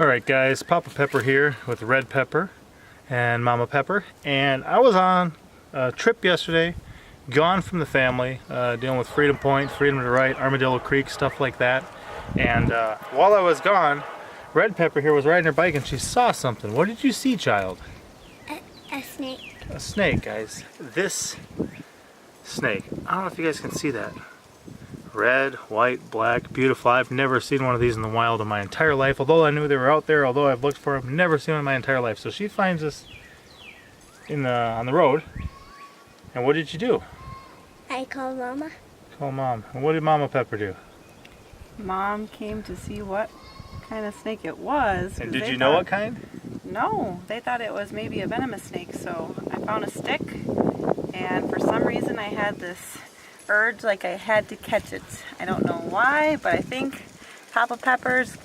Alright guys, Papa Pepper here with Red Pepper and Mama Pepper, and I was on a trip yesterday, gone from the family, dealing with Freedom Point, Freedom to Right, Armadillo Creek, stuff like that. And while I was gone, Red Pepper here was riding her bike and she saw something. What did you see, child? A snake. A snake, guys. This snake. I don't know if you guys can see that. Red, white, black, beautiful. I've never seen one of these in the wild in my entire life. Although I knew they were out there, although I've looked for them, never seen one in my entire life. So she finds this on the road. And what did you do? I called Mama. Call Mom. And what did Mama Pepper do? Mom came to see what kind of snake it was. And did you know what kind? No, they thought it was maybe a venomous snake. So I found a stick, and for some reason I had this urge like I had to catch it. I don't know why, but I think Papa Pepper's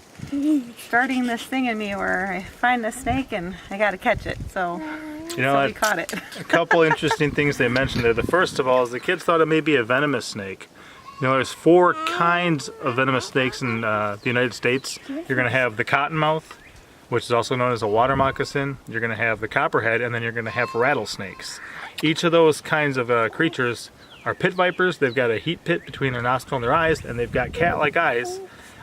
starting this thing in me where I find a snake and I gotta catch it. So, You know, we caught it. A couple interesting things they mentioned there. The first of all is the kids thought it may be a venomous snake. You know, there's 4 kinds of venomous snakes in the United States. You're going to have the cottonmouth, which is also known as a water moccasin. You're going to have the copperhead, and then you're going to have rattlesnakes. Each of those kinds of creatures are pit vipers. They've got a heat pit between their nostril and their eyes, and they've got cat-like eyes.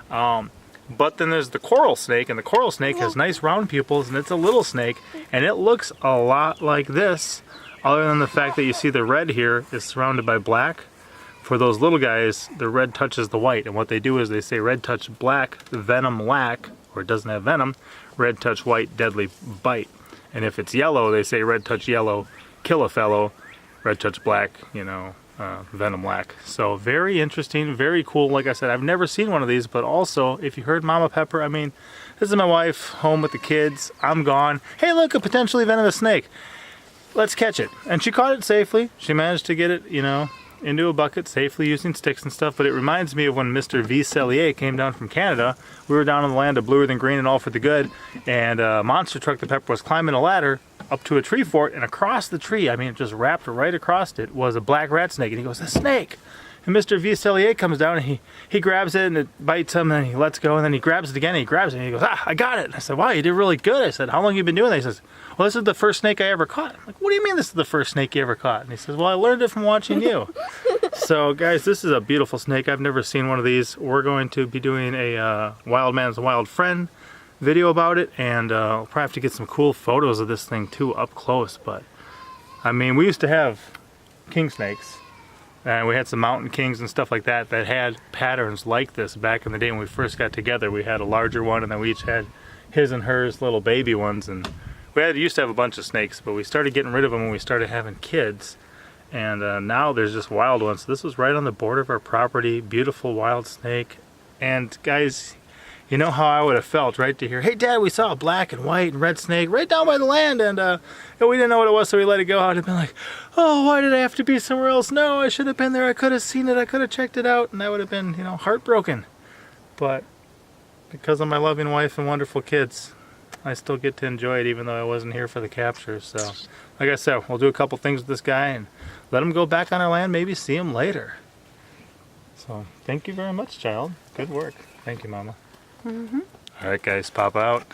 But then there's the coral snake, and the coral snake has nice round pupils, and it's a little snake, and it looks a lot like this, other than the fact that you see the red here is surrounded by black. For those little guys, the red touches the white, and what they do is they say red touch black, venom lack, or it doesn't have venom, red touch white, deadly bite. And if it's yellow, they say red touch yellow, kill a fellow, red touch black, you know, venom lack. So very interesting, very cool. Like I said, I've never seen one of these, but also, if you heard Mama Pepper, I mean, this is my wife, home with the kids, I'm gone. Hey look, a potentially venomous snake. Let's catch it. And she caught it safely. She managed to get it, you know, into a bucket safely using sticks and stuff. But it reminds me of when Mr. V. Cellier came down from Canada. We were down in the land of bluer than green and all for the good, and a monster truck that Pepper was climbing a ladder up to a tree fort, and across the tree, I mean it just wrapped right across it, was a black rat snake. And he goes, a snake! And Mr. V. Cellier comes down and he grabs it and it bites him, and he lets go, and then he grabs it again and he grabs it and he goes, ah, I got it! And I said, wow, you did really good. I said, how long have you been doing that? He says, well, this is the first snake I ever caught. I'm like, what do you mean this is the first snake you ever caught? And he says, well, I learned it from watching you. So guys, this is a beautiful snake. I've never seen one of these. We're going to be doing a Wild Man's Wild Friend video about it, and we'll probably have to get some cool photos of this thing too up close. But I mean, we used to have king snakes, and we had some mountain kings and stuff like that that had patterns like this back in the day when we first got together. We had a larger one, and then we each had his and hers little baby ones, and used to have a bunch of snakes, but we started getting rid of them when we started having kids. And now there's just wild ones. This was right on the border of our property. Beautiful wild snake. And guys, you know how I would have felt, right, to hear, hey Dad, we saw a black and white and red snake right down by the land, and we didn't know what it was, so we let it go. I'd have been like, oh, why did I have to be somewhere else? No, I should have been there. I could have seen it. I could have checked it out, and I would have been, you know, heartbroken. But because of my loving wife and wonderful kids, I still get to enjoy it, even though I wasn't here for the capture. So, like I said, we'll do a couple things with this guy and let him go back on our land, maybe see him later. So, thank you very much, child. Good work. Thank you, Mama. All right, guys, pop out.